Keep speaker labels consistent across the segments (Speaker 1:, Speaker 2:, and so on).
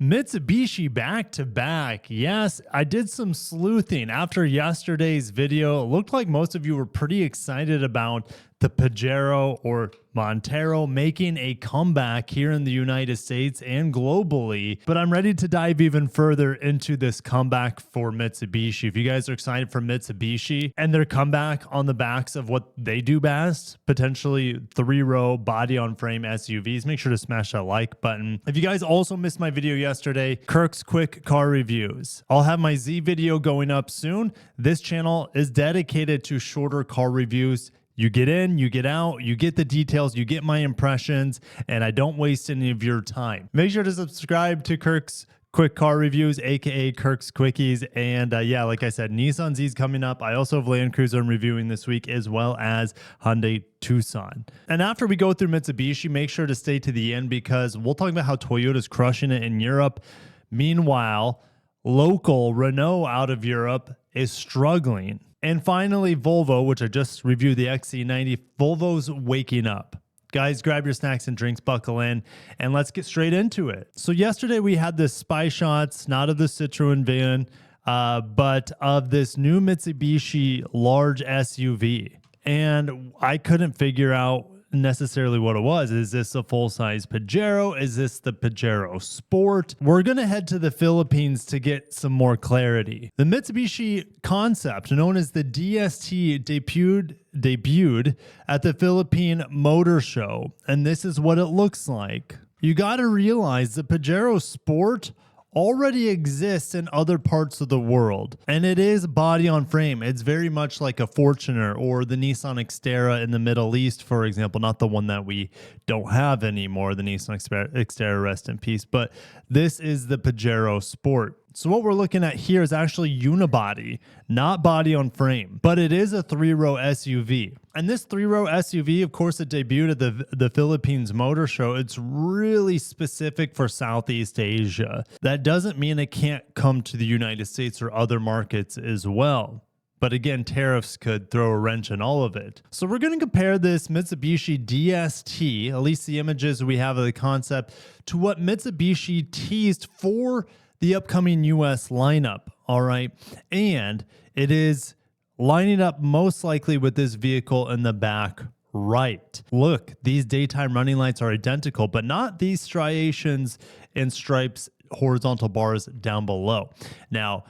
Speaker 1: Mitsubishi back to back. Yes, I did some sleuthing after yesterday's video. It looked like most of you were pretty excited about the Pajero or Montero making a comeback here in the United States and globally, but I'm ready to dive even further into this comeback for Mitsubishi. If you guys are excited for Mitsubishi and their comeback on the backs of what they do best, potentially three-row body-on-frame SUVs, make sure to smash that like button. If you guys also missed my video yesterday, Kirk's Quick Car Reviews, I'll have my Z video going up soon. This channel is dedicated to shorter car reviews. You get in, you get out, you get the details, you get my impressions, and I don't waste any of your time. Make sure to subscribe to Kirk's Quick Car Reviews, aka Kirk's Quickies. And yeah, like I said, Nissan Z's coming up. I also have Land Cruiser I'm reviewing this week, as well as Hyundai Tucson. And after we go through Mitsubishi, make sure to stay to the end because we'll talk about how Toyota's crushing it in Europe. Meanwhile, local Renault out of Europe is struggling. And finally, Volvo, which I just reviewed the XC90, Volvo's waking up. Guys, grab your snacks and drinks, buckle in, and let's get straight into it. So yesterday we had this spy shots, not of the Citroen van, but of this new Mitsubishi large SUV. And I couldn't figure out necessarily what it was. Is this a full-size Pajero? Is this the Pajero Sport? We're going to head to the Philippines to get some more clarity. The Mitsubishi Concept, known as the DST, debuted at the Philippine Motor Show, and this is what it looks like. You got to realize the Pajero Sport already exists in other parts of the world, and it is body on frame. It's very much like a Fortuner or the Nissan Xterra in the Middle East, for example, not the one that we don't have anymore, the Nissan Xterra, rest in peace, but this is the Pajero Sport. So what we're looking at here is actually unibody, not body on frame, but it is a three-row SUV. And this three-row SUV, of course, it debuted at the Philippines Motor Show. It's really specific for Southeast Asia. That doesn't mean it can't come to the United States or other markets as well. But again, tariffs could throw a wrench in all of it. So we're going to compare this Mitsubishi DST, at least the images we have of the concept, to what Mitsubishi teased for the upcoming US lineup, all right? And it is lining up most likely with this vehicle in the back right. Look, these daytime running lights are identical, but not these striations and stripes, horizontal bars down below. Now,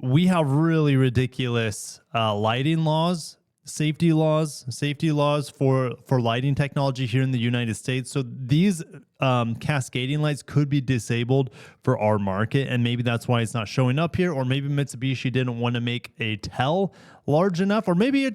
Speaker 1: we have really ridiculous lighting laws, safety laws for lighting technology here in the United States. So these cascading lights could be disabled for our market, and maybe that's why it's not showing up here, or maybe Mitsubishi didn't want to make a tail large enough, or maybe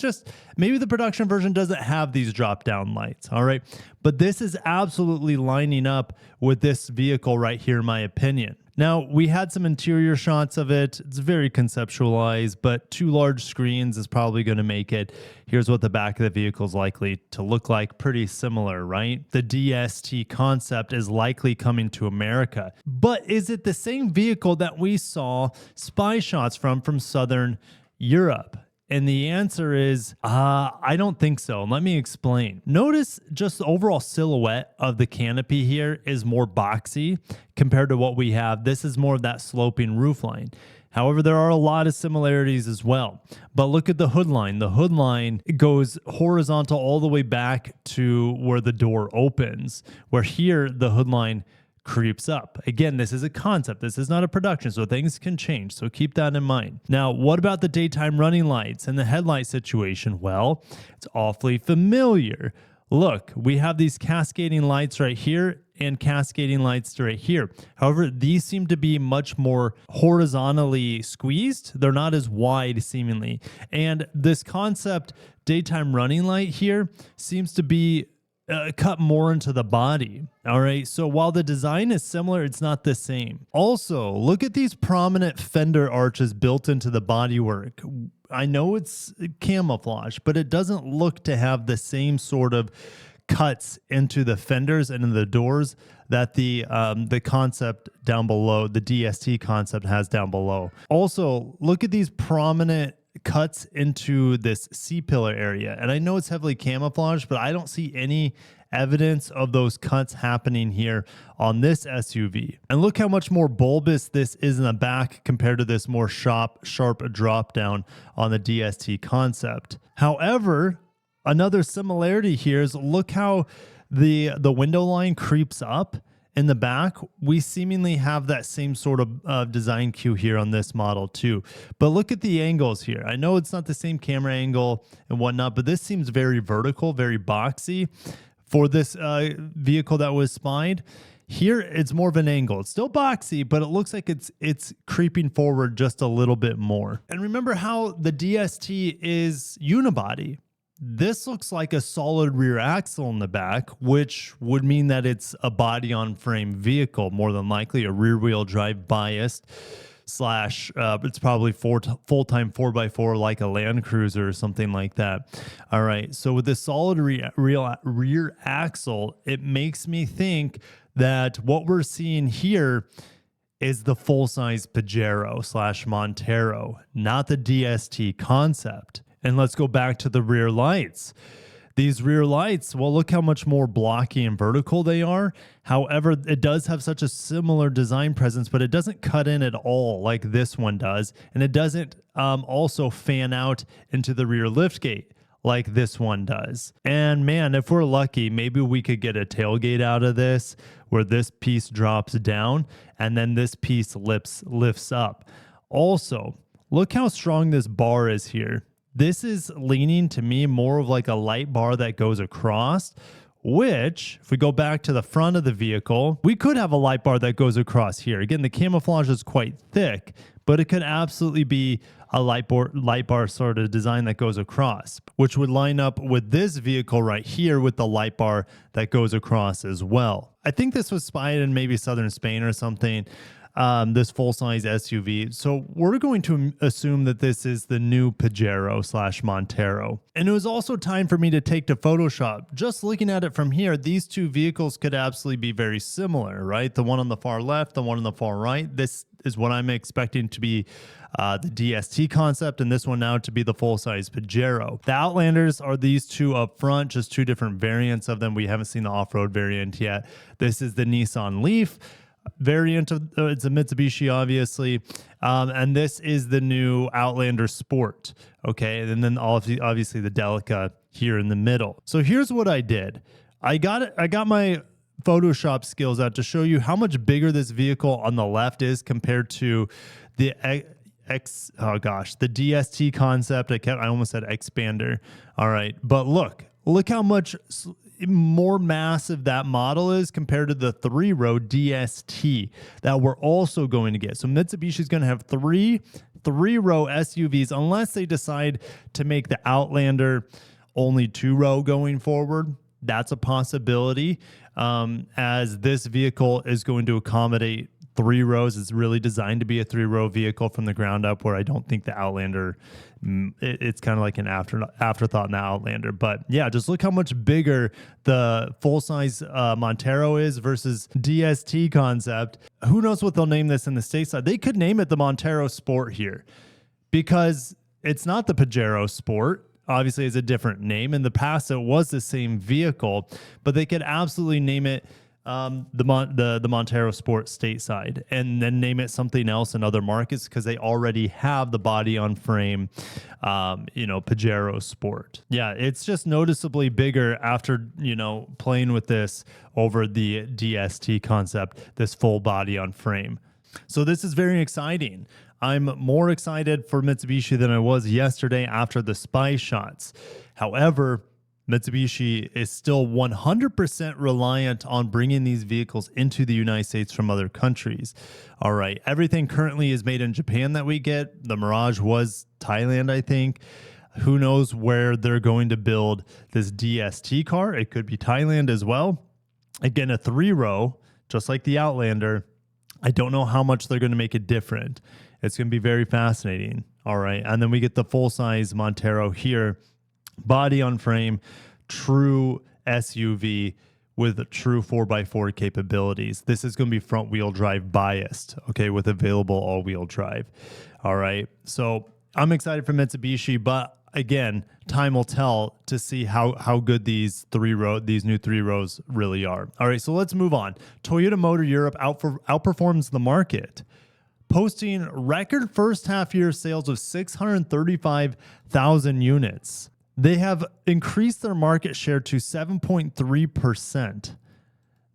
Speaker 1: maybe the production version doesn't have these drop down lights. All right, but this is absolutely lining up with this vehicle right here, in my opinion. Now, we had some interior shots of it. It's very conceptualized, but two large screens is probably going to make it. Here's what the back of the vehicle is likely to look like. Pretty similar, right? The DST Concept is likely coming to America. But is it the same vehicle that we saw spy shots from Southern Europe? And the answer is, I don't think so. Let me explain. Notice just the overall silhouette of the canopy here is more boxy compared to what we have. This is more of that sloping roofline. However, there are a lot of similarities as well. But look at the hood line. The hood line goes horizontal all the way back to where the door opens, where here the hood line creeps up. Again, this is a concept. This is not a production, so things can change. So keep that in mind. Now, what about the daytime running lights and the headlight situation? Well, it's awfully familiar. Look, we have these cascading lights right here and cascading lights right here. However, these seem to be much more horizontally squeezed. They're not as wide seemingly. And this concept daytime running light here seems to be cut more into the body. All right. So while the design is similar, it's not the same. Also, look at these prominent fender arches built into the bodywork. I know it's camouflage, but it doesn't look to have the same sort of cuts into the fenders and in the doors that the concept down below, the DST Concept, has down below. Also, look at these prominent cuts into this C-pillar area. And I know it's heavily camouflaged, but I don't see any evidence of those cuts happening here on this SUV. And look how much more bulbous this is in the back compared to this more sharp drop down on the DST Concept. However, another similarity here is look how the window line creeps up in the back. We seemingly have that same sort of design cue here on this model too. But look at the angles here. I know it's not the same camera angle and whatnot, but this seems very vertical, very boxy for this vehicle that was spied. Here, it's more of an angle. It's still boxy, but it looks like it's creeping forward just a little bit more. And remember how the DST is unibody. This looks like a solid rear axle in the back, which would mean that it's a body-on-frame vehicle, more than likely a rear-wheel drive biased slash it's probably full-time 4x4 like a Land Cruiser or something like that. All right, so with this solid rear axle, it makes me think that what we're seeing here is the full-size Pajero slash Montero, not the DST Concept. And let's go back to the rear lights. These rear lights, well, look how much more blocky and vertical they are. However, it does have such a similar design presence, but it doesn't cut in at all like this one does. And it doesn't also fan out into the rear liftgate like this one does. And man, if we're lucky, maybe we could get a tailgate out of this where this piece drops down and then this piece lifts up. Also, look how strong this bar is here. This is leaning to me more of like a light bar that goes across, which if we go back to the front of the vehicle, we could have a light bar that goes across here. Again, the camouflage is quite thick, but it could absolutely be a light bar sort of design that goes across, which would line up with this vehicle right here with the light bar that goes across as well. I think this was spied in maybe southern Spain or something. This full-size SUV. So we're going to assume that this is the new Pajero slash Montero. And it was also time for me to take to Photoshop. Just looking at it from here, these two vehicles could absolutely be very similar, right? The one on the far left, the one on the far right. This is what I'm expecting to be the DST Concept, and this one now to be the full-size Pajero. The Outlanders are these two up front, just two different variants of them. We haven't seen the off-road variant yet. This is the Nissan Leaf variant of it's a Mitsubishi, obviously, and this is the new Outlander Sport. Okay, and then obviously the Delica here in the middle. So here's what I did. I got my Photoshop skills out to show you how much bigger this vehicle on the left is compared to the the DST Concept. I almost said Xpander. All right, but look how much more massive that model is compared to the 3-row DST that we're also going to get. So Mitsubishi is going to have three 3-row SUVs unless they decide to make the Outlander only 2-row going forward. That's a possibility, as this vehicle is going to accommodate 3 rows. It's really designed to be a 3-row vehicle from the ground up, where I don't think the Outlander, it's kind of like an afterthought in the Outlander. But yeah, just look how much bigger the full-size Montero is versus DST Concept. Who knows what they'll name this in the stateside? They could name it the Montero Sport here, because it's not the Pajero Sport. Obviously, it's a different name. In the past, it was the same vehicle, but they could absolutely name it the Montero Sport stateside, and then name it something else in other markets, because they already have the body on frame, Pajero Sport. Yeah, it's just noticeably bigger after, playing with this over the DST Concept, this full body on frame. So this is very exciting. I'm more excited for Mitsubishi than I was yesterday after the spy shots. However, Mitsubishi is still 100% reliant on bringing these vehicles into the United States from other countries. All right, everything currently is made in Japan that we get. The Mirage was Thailand, I think. Who knows where they're going to build this DST car? It could be Thailand as well. Again, a 3-row, just like the Outlander. I don't know how much they're going to make it different. It's going to be very fascinating. All right, and then we get the full-size Montero here. Body on frame, true SUV with true 4x4 capabilities. This is going to be front wheel drive biased, okay, with available all-wheel drive. All right, so I'm excited for Mitsubishi, but again, time will tell to see how good these new three rows really are. All right, so let's move on. Toyota Motor Europe outperforms the market, posting record first half year sales of 635,000 units. They have increased their market share to 7.3%.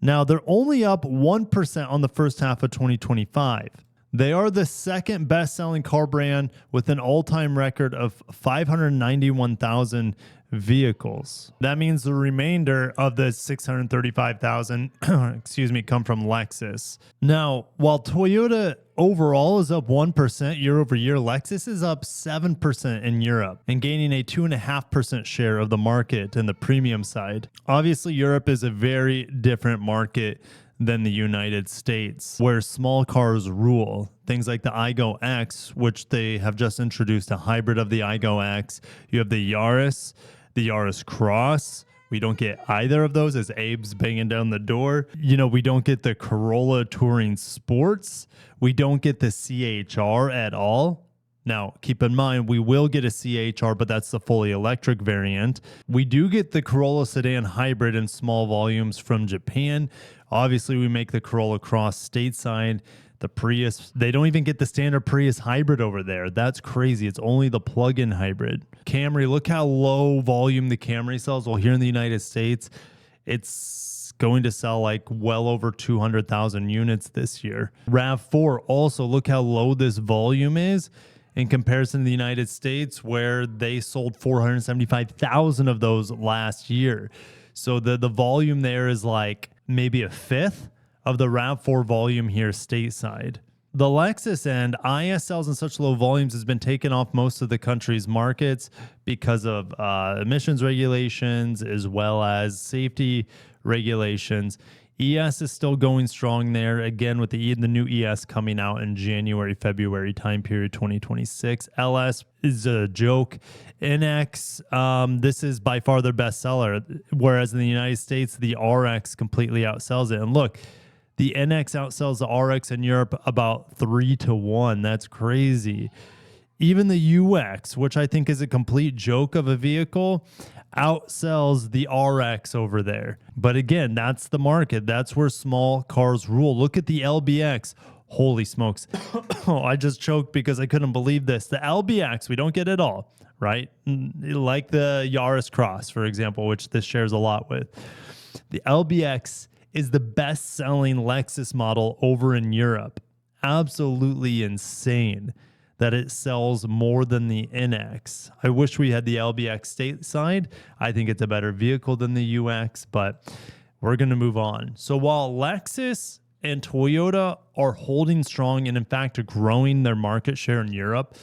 Speaker 1: Now, they're only up 1% on the first half of 2025. They are the second best-selling car brand with an all-time record of 591,000 vehicles. That means the remainder of the 635,000, come from Lexus. Now, while Toyota overall is up 1% year over year, Lexus is up 7% in Europe and gaining a 2.5% share of the market in the premium side. Obviously, Europe is a very different market than the United States, where small cars rule. Things like the Igo X, which they have just introduced a hybrid of the Igo X. You have the Yaris Cross. We don't get either of those as Abe's banging down the door. We don't get the Corolla Touring Sports. We don't get the CHR at all. Now, keep in mind, we will get a CHR, but that's the fully electric variant. We do get the Corolla Sedan Hybrid in small volumes from Japan. Obviously, we make the Corolla Cross stateside. The Prius, they don't even get the standard Prius hybrid over there. That's crazy. It's only the plug-in hybrid. Camry, look how low volume the Camry sells. Well, here in the United States, it's going to sell like well over 200,000 units this year. RAV4, also look how low this volume is in comparison to the United States, where they sold 475,000 of those last year. So the volume there is like maybe a fifth of the RAV4 volume here stateside. The Lexus end, IS sales in such low volumes has been taken off most of the country's markets because of emissions regulations as well as safety regulations. ES is still going strong there, again, with the new ES coming out in January, February time period 2026. LS is a joke. NX, this is by far their best seller, whereas in the United States, the RX completely outsells it. And look, the NX outsells the RX in Europe about 3-1. That's crazy. Even the UX, which I think is a complete joke of a vehicle, outsells the RX over there. But again, that's the market. That's where small cars rule. Look at the LBX. Holy smokes. I just choked because I couldn't believe this. The LBX, we don't get it all, right? Like the Yaris Cross, for example, which this shares a lot with. The LBX is the best-selling Lexus model over in Europe. Absolutely insane that it sells more than the NX. I wish we had the LBX stateside. I think it's a better vehicle than the UX, but we're going to move on. So while Lexus and Toyota are holding strong and in fact growing their market share in Europe,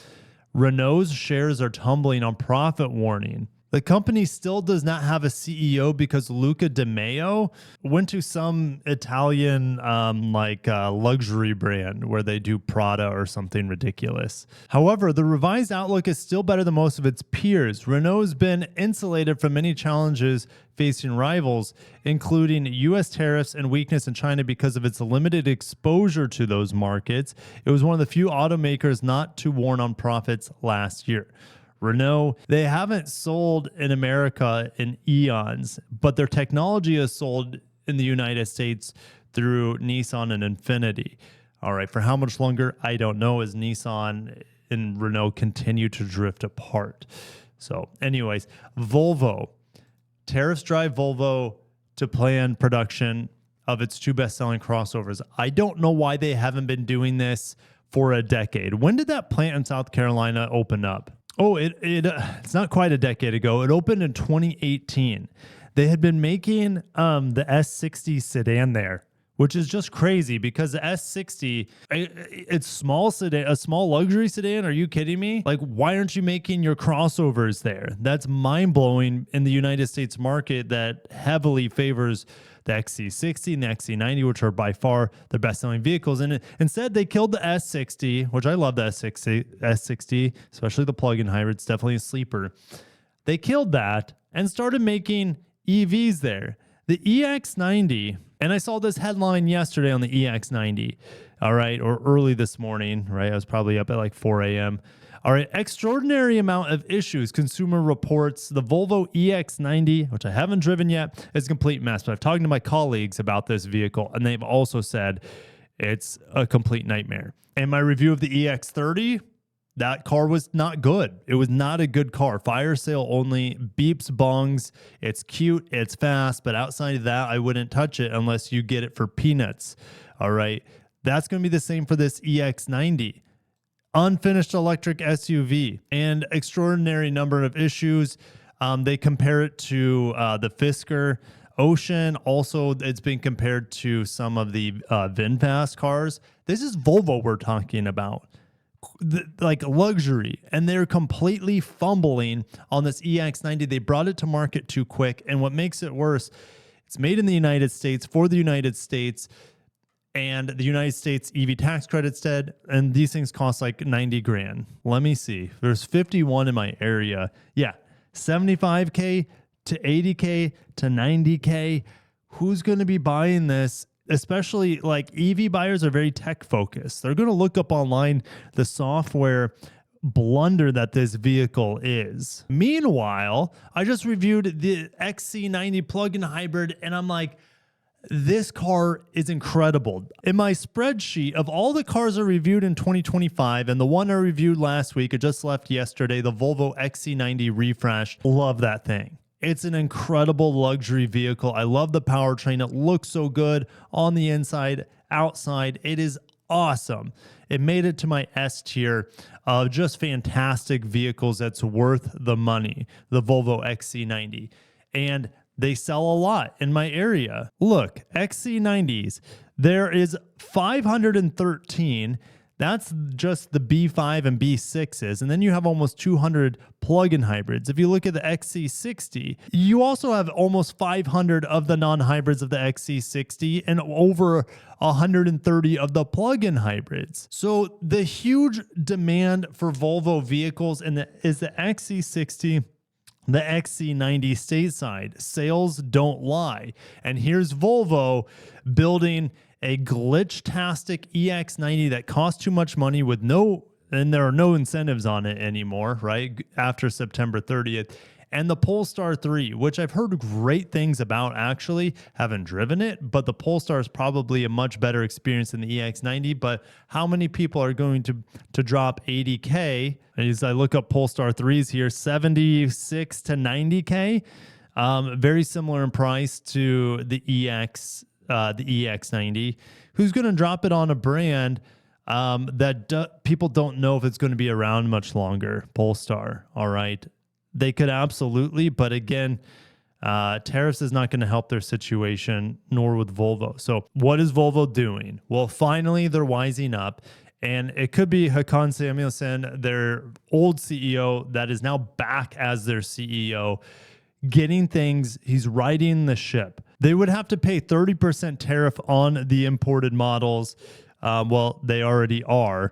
Speaker 1: Renault's shares are tumbling on profit warning. The company still does not have a CEO because Luca De Meo went to some Italian luxury brand where they do Prada or something ridiculous. However, the revised outlook is still better than most of its peers. Renault has been insulated from many challenges facing rivals, including U.S. tariffs and weakness in China because of its limited exposure to those markets. It was one of the few automakers not to warn on profits last year. Renault, they haven't sold in America in eons, but their technology is sold in the United States through Nissan and Infiniti. All right, for how much longer, I don't know, as Nissan and Renault continue to drift apart. So anyways, Volvo. Tariffs drive Volvo to plan production of its two best-selling crossovers. I don't know why they haven't been doing this for a decade. When did that plant in South Carolina open up? Oh, it's not quite a decade ago. It opened in 2018. They had been making the S60 sedan there, which is just crazy because the S60, it's small sedan, a small luxury sedan. Are you kidding me? Like, why aren't you making your crossovers there? That's mind-blowing in the United States market that heavily favors the XC60 and the XC90, which are by far the best-selling vehicles. And instead, they killed the S60, which I love the S60, especially the plug-in hybrid. It's definitely a sleeper. They killed that and started making EVs there. The EX90, and I saw this headline yesterday on the EX90, all right, or early this morning, right? I was probably up at like 4 a.m. All right, extraordinary amount of issues. Consumer Reports, the Volvo EX90, which I haven't driven yet, is a complete mess. But I've talked to my colleagues about this vehicle, and they've also said it's a complete nightmare. And my review of the EX30, that car was not good. It was not a good car. Fire sale only, beeps, bongs. It's cute, it's fast, but outside of that, I wouldn't touch it unless you get it for peanuts. All right, that's going to be the same for this EX90. Unfinished electric SUV and extraordinary number of issues. They compare it to the Fisker Ocean. Also, it's been compared to some of the VinFast cars. This is Volvo we're talking about, like luxury, and they're completely fumbling on this EX90. They brought it to market too quick, and what makes it worse, it's made in the United States for the United States. And the United States EV tax credit's dead, and these things cost like 90 grand. Let me see. There's 51 in my area. Yeah, 75K to 80K to 90K. Who's going to be buying this? Especially like EV buyers are very tech focused. They're going to look up online the software blunder that this vehicle is. Meanwhile, I just reviewed the XC90 plug-in hybrid, and I'm like, this car is incredible. In my spreadsheet of all the cars I reviewed in 2025 and the one I reviewed last week, it just left yesterday, the Volvo XC90 Refresh. Love that thing. It's an incredible luxury vehicle. I love the powertrain. It looks so good on the inside, outside. It is awesome. It made it to my S tier of just fantastic vehicles that's worth the money, the Volvo XC90. And they sell a lot in my area. Look, XC90s, there is 513. That's just the B5 and B6s. And then you have almost 200 plug-in hybrids. If you look at the XC60, you also have almost 500 of the non-hybrids of the XC60 and over 130 of the plug-in hybrids. So the huge demand for Volvo vehicles is the XC60, the XC90 stateside. Sales don't lie. And here's Volvo building a glitch-tastic EX90 that costs too much money with and there are no incentives on it anymore, right? After September 30th. And the Polestar 3, which I've heard great things about, actually. Haven't driven it, but the Polestar is probably a much better experience than the EX90. But how many people are going to drop 80K? As I look up Polestar 3s here, 76 to 90K. Very similar in price to the EX90. Who's going to drop it on a brand that people don't know if it's going to be around much longer? Polestar, all right. They could absolutely, but again, tariffs is not going to help their situation, nor with Volvo. So what is Volvo doing? Well, finally, they're wising up, and it could be Hakan Samuelson, their old CEO, that is now back as their CEO, getting things, he's riding the ship. They would have to pay 30% tariff on the imported models. Well, they already are.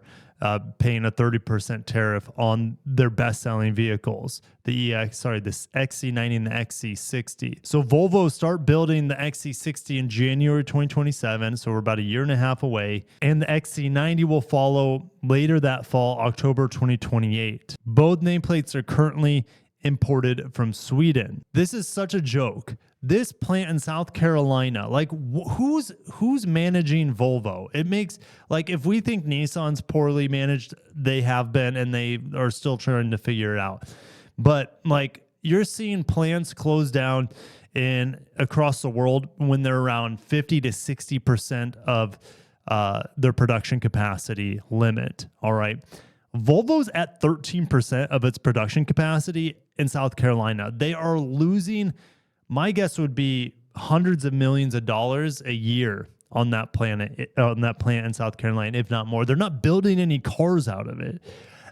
Speaker 1: Paying a 30% tariff on their best-selling vehicles, the XC90 and the XC60. So Volvo start building the XC60 in January 2027, so we're about a year and a half away, and the XC90 will follow later that fall, October 2028. Both nameplates are currently imported from Sweden. This is such a joke. This plant in South Carolina, like who's managing Volvo? It makes, like, if we think Nissan's poorly managed, they have been, and they are still trying to figure it out. But like, you're seeing plants close down across the world when they're around 50 to 60% of their production capacity limit. All right. Volvo's at 13% of its production capacity in South Carolina. They are losing, my guess would be, hundreds of millions of dollars a year on that plant in South Carolina, if not more. They're not building any cars out of it.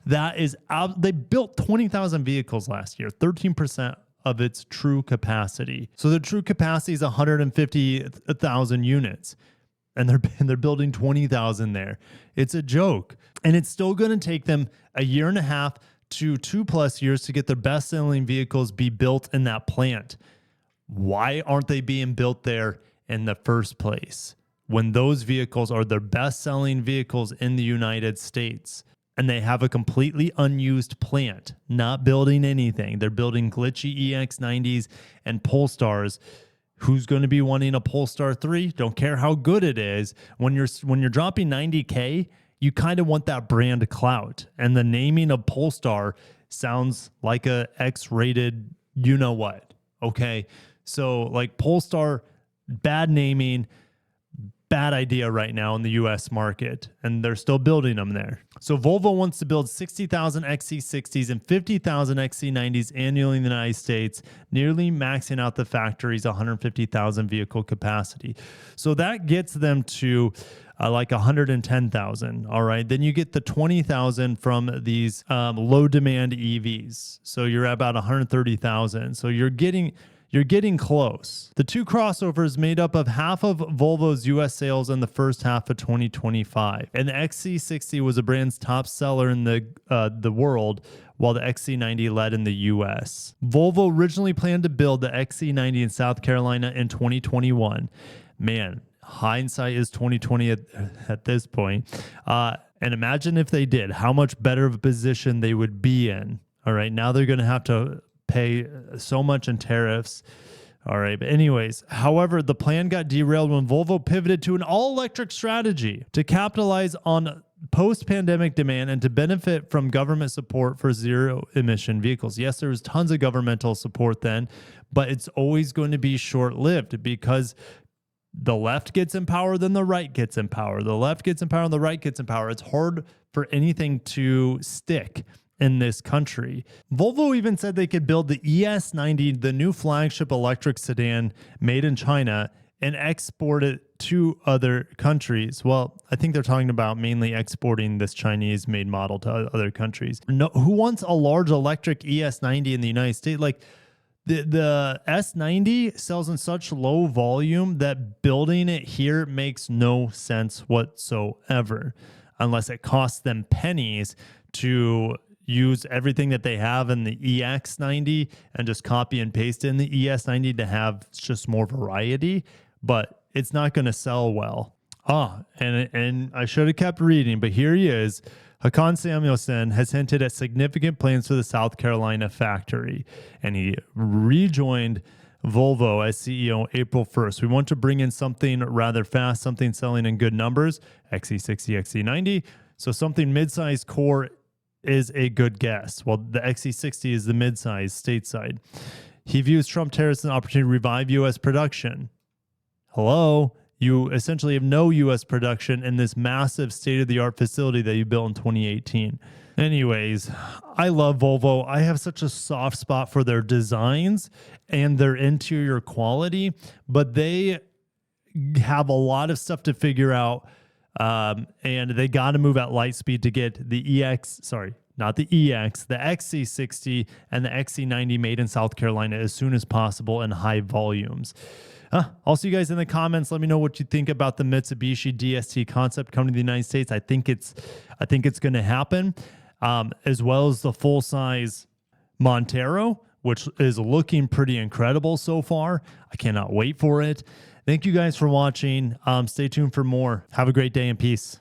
Speaker 1: That is out. They built 20,000 vehicles last year, 13% of its true capacity. So the true capacity is 150,000 units. And they're building 20,000 there. It's a joke. And it's still going to take them a year and a half to 2+ years to get their best-selling vehicles be built in that plant. Why aren't they being built there in the first place when those vehicles are their best-selling vehicles in the United States? and they have a completely unused plant, not building anything. They're building glitchy EX90s and Polestars. Who's going to be wanting a Polestar 3? Don't care how good it is. When you're dropping $90K, you kind of want that brand clout. And the naming of Polestar sounds like a X-rated you-know-what, okay? So like Polestar, bad naming, bad idea right now in the US market, and they're still building them there. So Volvo wants to build 60,000 XC60s and 50,000 XC90s annually in the United States, nearly maxing out the factory's 150,000 vehicle capacity. So that gets them to like 110,000. All right. Then you get the 20,000 from these low demand EVs. So you're at about 130,000. So you're getting close. The two crossovers made up of half of Volvo's US sales in the first half of 2025. And the XC60 was the brand's top seller in the world, while the XC90 led in the US. Volvo originally planned to build the XC90 in South Carolina in 2021. Man, hindsight is 2020 at this point. And imagine if they did, how much better of a position they would be in. All right, now they're going to have to pay so much in tariffs. All right. But anyways, however, the plan got derailed when Volvo pivoted to an all-electric strategy to capitalize on post-pandemic demand and to benefit from government support for zero-emission vehicles. Yes, there was tons of governmental support then, but it's always going to be short-lived because the left gets in power, then the right gets in power. The left gets in power, and the right gets in power. It's hard for anything to stick in this country. Volvo even said they could build the ES90, the new flagship electric sedan made in China, and export it to other countries. Well, I think they're talking about mainly exporting this Chinese-made model to other countries. No, who wants a large electric ES90 in the United States? Like the S90 sells in such low volume that building it here makes no sense whatsoever, unless it costs them pennies to use everything that they have in the EX90 and just copy and paste in the ES90 to have just more variety, but it's not going to sell well. And I should have kept reading, but here he is. Hakan Samuelson has hinted at significant plans for the South Carolina factory, and he rejoined Volvo as CEO April 1st. We want to bring in something rather fast, something selling in good numbers, XC60, XC90. So something midsize core is a good guess. Well, the XC60 is the midsize stateside. He views Trump tariffs as an opportunity to revive U.S. production. Hello? You essentially have no U.S. production in this massive state-of-the-art facility that you built in 2018. Anyways, I love Volvo. I have such a soft spot for their designs and their interior quality, but they have a lot of stuff to figure out. And they got to move at light speed to get the the XC60 and the XC90 made in South Carolina as soon as possible in high volumes. I'll see you guys in the comments. Let me know what you think about the Mitsubishi DST Concept coming to the United States. I think it's going to happen, as well as the full-size Montero, which is looking pretty incredible so far. I cannot wait for it. Thank you guys for watching. Stay tuned for more. Have a great day and peace.